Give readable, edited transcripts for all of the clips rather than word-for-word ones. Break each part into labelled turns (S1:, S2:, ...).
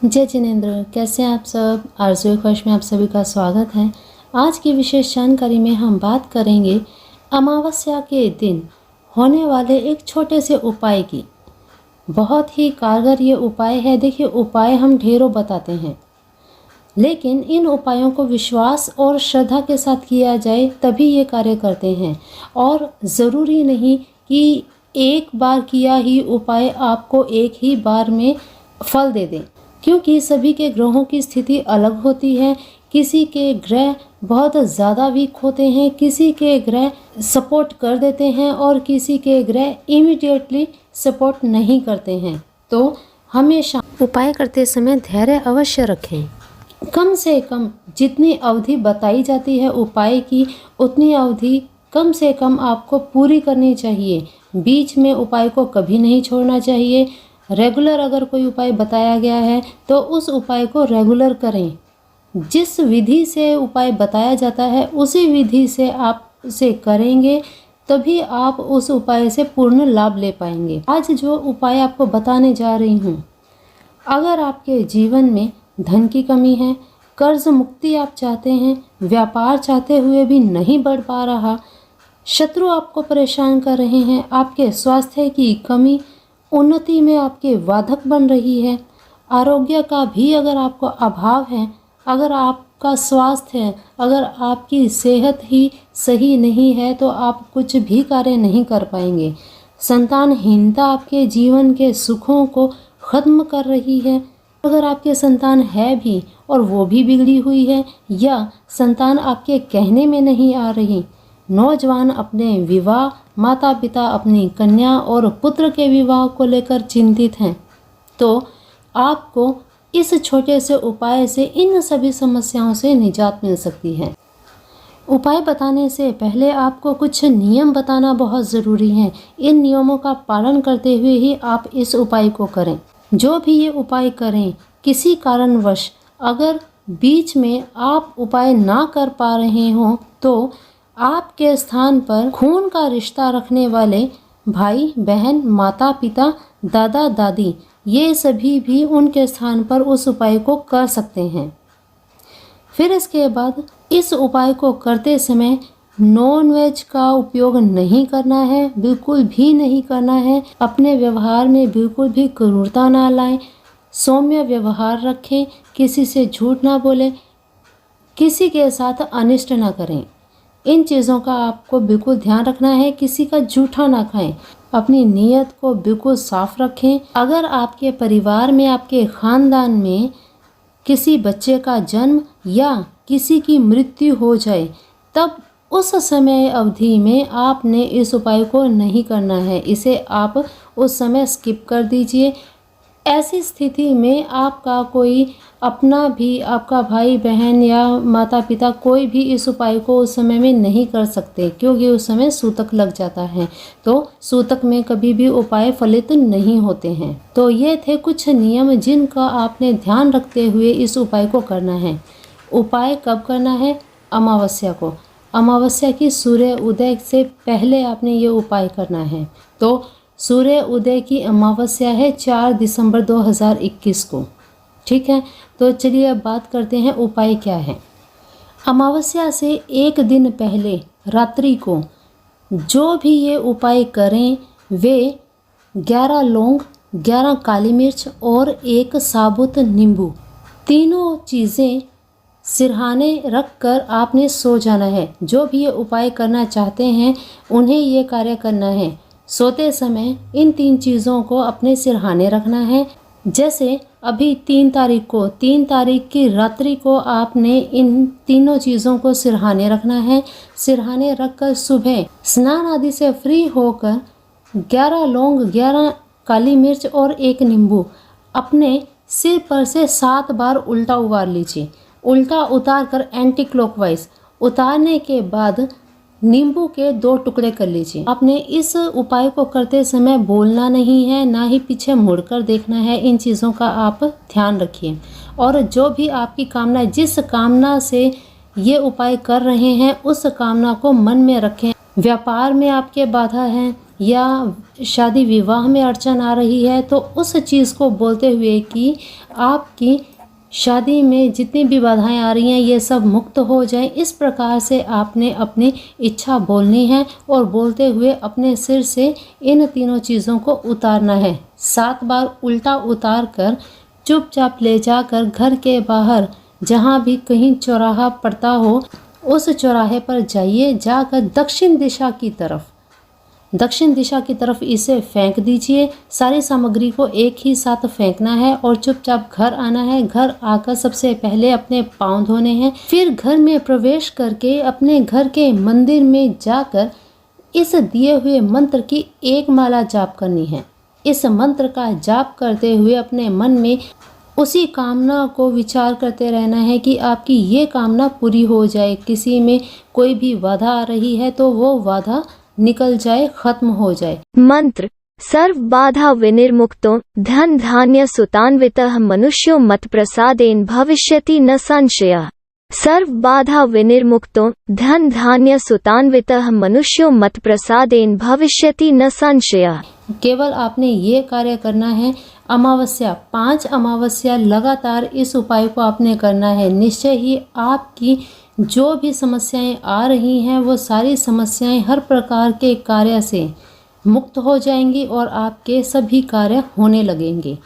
S1: जय जिनेंद्र, कैसे हैं आप सब। आरज़ू ख्वाहिश में आप सभी का स्वागत है। आज की विशेष जानकारी में हम बात करेंगे अमावस्या के दिन होने वाले एक छोटे से उपाय की। बहुत ही कारगर ये उपाय है। देखिए, उपाय हम ढेरों बताते हैं, लेकिन इन उपायों को विश्वास और श्रद्धा के साथ किया जाए तभी ये कार्य करते हैं। और ज़रूरी नहीं कि एक बार किया ही उपाय आपको एक ही बार में फल दे दें, क्योंकि सभी के ग्रहों की स्थिति अलग होती है। किसी के ग्रह बहुत ज़्यादा वीक होते हैं, किसी के ग्रह सपोर्ट कर देते हैं और किसी के ग्रह इमीडिएटली सपोर्ट नहीं करते हैं। तो हमेशा उपाय करते समय धैर्य अवश्य रखें। कम से कम जितनी अवधि बताई जाती है उपाय की, उतनी अवधि कम से कम आपको पूरी करनी चाहिए। बीच में उपाय को कभी नहीं छोड़ना चाहिए। रेगुलर अगर कोई उपाय बताया गया है तो उस उपाय को रेगुलर करें। जिस विधि से उपाय बताया जाता है उसी विधि से आप उसे करेंगे, तभी आप उस उपाय से पूर्ण लाभ ले पाएंगे। आज जो उपाय आपको बताने जा रही हूँ, अगर आपके जीवन में धन की कमी है, कर्ज मुक्ति आप चाहते हैं, व्यापार चाहते हुए भी नहीं बढ़ पा रहा, शत्रु आपको परेशान कर रहे हैं, आपके स्वास्थ्य की कमी उन्नति में आपके बाधक बन रही है, आरोग्य का भी अगर आपको अभाव है, अगर आपका स्वास्थ्य है, अगर आपकी सेहत ही सही नहीं है तो आप कुछ भी कार्य नहीं कर पाएंगे, संतानहीनता आपके जीवन के सुखों को ख़त्म कर रही है, अगर आपके संतान है भी और वो भी बिगड़ी हुई है, या संतान आपके कहने में नहीं आ रही, नौजवान अपने विवाह, माता पिता अपनी कन्या और पुत्र के विवाह को लेकर चिंतित हैं, तो आपको इस छोटे से उपाय से इन सभी समस्याओं से निजात मिल सकती है। उपाय बताने से पहले आपको कुछ नियम बताना बहुत ज़रूरी है। इन नियमों का पालन करते हुए ही आप इस उपाय को करें। जो भी ये उपाय करें, किसी कारणवश अगर बीच में आप उपाय ना कर पा रहे हों तो आपके स्थान पर खून का रिश्ता रखने वाले भाई बहन, माता पिता, दादा दादी, ये सभी भी उनके स्थान पर उस उपाय को कर सकते हैं। फिर इसके बाद इस उपाय को करते समय नॉन वेज का उपयोग नहीं करना है, बिल्कुल भी नहीं करना है। अपने व्यवहार में बिल्कुल भी क्रूरता ना लाएं, सौम्य व्यवहार रखें, किसी से झूठ ना बोलें, किसी के साथ अनिष्ट ना करें। इन चीज़ों का आपको बिल्कुल ध्यान रखना है। किसी का जूठा ना खाएं, अपनी नीयत को बिल्कुल साफ रखें। अगर आपके परिवार में, आपके ख़ानदान में किसी बच्चे का जन्म या किसी की मृत्यु हो जाए, तब उस समय अवधि में आपने इस उपाय को नहीं करना है। इसे आप उस समय स्किप कर दीजिए। ऐसी स्थिति में आपका कोई अपना भी, आपका भाई बहन या माता पिता, कोई भी इस उपाय को उस समय में नहीं कर सकते, क्योंकि उस समय सूतक लग जाता है। तो सूतक में कभी भी उपाय फलित नहीं होते हैं। तो ये थे कुछ नियम जिनका आपने ध्यान रखते हुए इस उपाय को करना है। उपाय कब करना है? अमावस्या को। अमावस्या की सूर्य उदय से पहले आपने ये उपाय करना है। तो सूर्य उदय की अमावस्या है 4 दिसंबर 2021 को। ठीक है, तो चलिए अब बात करते हैं उपाय क्या है। अमावस्या से एक दिन पहले रात्रि को जो भी ये उपाय करें, वे 11 लौंग, 11 काली मिर्च और 1 साबुत नींबू, तीनों चीज़ें सिरहाने रख कर आपने सो जाना है। जो भी ये उपाय करना चाहते हैं उन्हें ये कार्य करना है। सोते समय इन 3 चीज़ों को अपने सिरहाने रखना है। जैसे अभी 3 तारीख की रात्रि को आपने इन तीनों चीज़ों को सिरहाने रखना है। सिरहाने रखकर सुबह स्नान आदि से फ्री होकर 11 लौंग, 11 काली मिर्च और 1 नींबू अपने सिर पर से 7 बार उल्टा उतार लीजिए। उल्टा उतार कर एंटी क्लॉकवाइज उतारने के बाद नींबू के 2 टुकड़े कर लीजिए। आपने इस उपाय को करते समय बोलना नहीं है, ना ही पीछे मुड़कर देखना है। इन चीज़ों का आप ध्यान रखिए। और जो भी आपकी कामना, जिस कामना से ये उपाय कर रहे हैं, उस कामना को मन में रखें। व्यापार में आपके बाधा है, या शादी विवाह में अड़चन आ रही है, तो उस चीज़ को बोलते हुए कि आपकी शादी में जितनी भी बाधाएं आ रही हैं ये सब मुक्त हो जाएं, इस प्रकार से आपने अपनी इच्छा बोलनी है और बोलते हुए अपने सिर से इन तीनों चीज़ों को उतारना है। 7 बार उल्टा उतार कर चुपचाप ले जाकर घर के बाहर जहाँ भी कहीं चौराहा पड़ता हो उस चौराहे पर जाइए। जाकर दक्षिण दिशा की तरफ इसे फेंक दीजिए। सारी सामग्री को एक ही साथ फेंकना है और चुपचाप घर आना है। घर आकर सबसे पहले अपने पांव धोने हैं। फिर घर में प्रवेश करके अपने घर के मंदिर में जाकर इस दिए हुए मंत्र की एक माला जाप करनी है। इस मंत्र का जाप करते हुए अपने मन में उसी कामना को विचार करते रहना है कि आपकी ये कामना पूरी हो जाए। किसी में कोई भी बाधा आ रही है तो वो बाधा निकल जाए, खत्म हो जाए।
S2: मंत्र। सर्व बाधा विनिर्मुक्तो धन धान्य सुतान्वितः मनुष्यो मत प्रसादेन भविष्यति न संशयः। सर्व बाधा विनिर्मुक्तो धन धान्य सुतान्वितः मनुष्यो मत प्रसादेन भविष्यति न संशयः।
S1: केवल आपने ये कार्य करना है। अमावस्या 5 अमावस्या लगातार इस उपाय को आपने करना है। निश्चय ही आपकी जो भी समस्याएं आ रही हैं वो सारी समस्याएं हर प्रकार के कार्य से मुक्त हो जाएंगी और आपके सभी कार्य होने लगेंगे।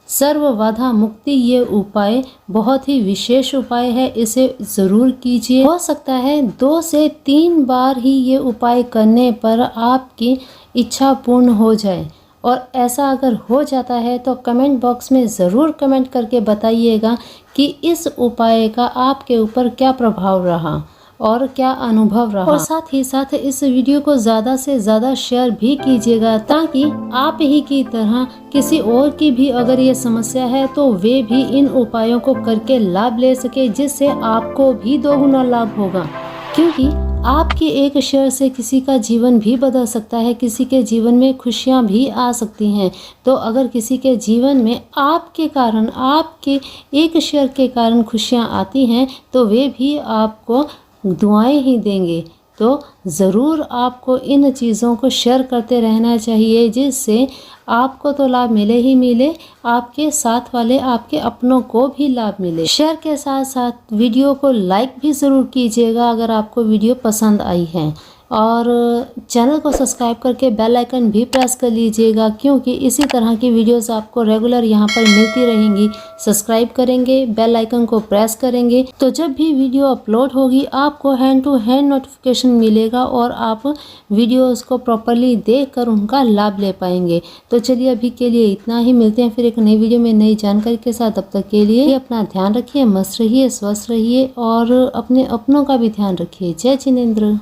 S1: सर्व बाधा मुक्ति ये उपाय बहुत ही विशेष उपाय है, इसे ज़रूर कीजिए। हो सकता है 2 से 3 बार ही ये उपाय करने पर आपकी इच्छा पूर्ण हो जाए। और ऐसा अगर हो जाता है तो कमेंट बॉक्स में ज़रूर कमेंट करके बताइएगा कि इस उपाय का आपके ऊपर क्या प्रभाव रहा और क्या अनुभव रहा। और साथ ही साथ इस वीडियो को ज़्यादा से ज़्यादा शेयर भी कीजिएगा ताकि आप ही की तरह किसी और की भी अगर ये समस्या है तो वे भी इन उपायों को करके लाभ ले सके, जिससे आपको भी 2 गुना लाभ होगा। क्योंकि आपकी एक शेयर से किसी का जीवन भी बदल सकता है, किसी के जीवन में खुशियां भी आ सकती हैं। तो अगर किसी के जीवन में आपके कारण, आपके एक शेयर के कारण खुशियां आती हैं तो वे भी आपको दुआएं ही देंगे। तो ज़रूर आपको इन चीज़ों को शेयर करते रहना चाहिए, जिससे आपको तो लाभ मिले ही मिले, आपके साथ वाले आपके अपनों को भी लाभ मिले। शेयर के साथ साथ वीडियो को लाइक भी ज़रूर कीजिएगा अगर आपको वीडियो पसंद आई है। और चैनल को सब्सक्राइब करके बेल आइकन भी प्रेस कर लीजिएगा, क्योंकि इसी तरह की वीडियोस आपको रेगुलर यहाँ पर मिलती रहेंगी। सब्सक्राइब करेंगे, बेल आइकन को प्रेस करेंगे तो जब भी वीडियो अपलोड होगी आपको हैंड टू हैंड नोटिफिकेशन मिलेगा और आप वीडियोस को प्रॉपरली देखकर उनका लाभ ले पाएंगे। तो चलिए अभी के लिए इतना ही, मिलते हैं फिर एक नई वीडियो में नई जानकारी के साथ। तब तक के लिए अपना ध्यान रखिए, मस्त रहिए, स्वस्थ रहिए और अपने अपनों का भी ध्यान रखिए। जय जिनेंद्र।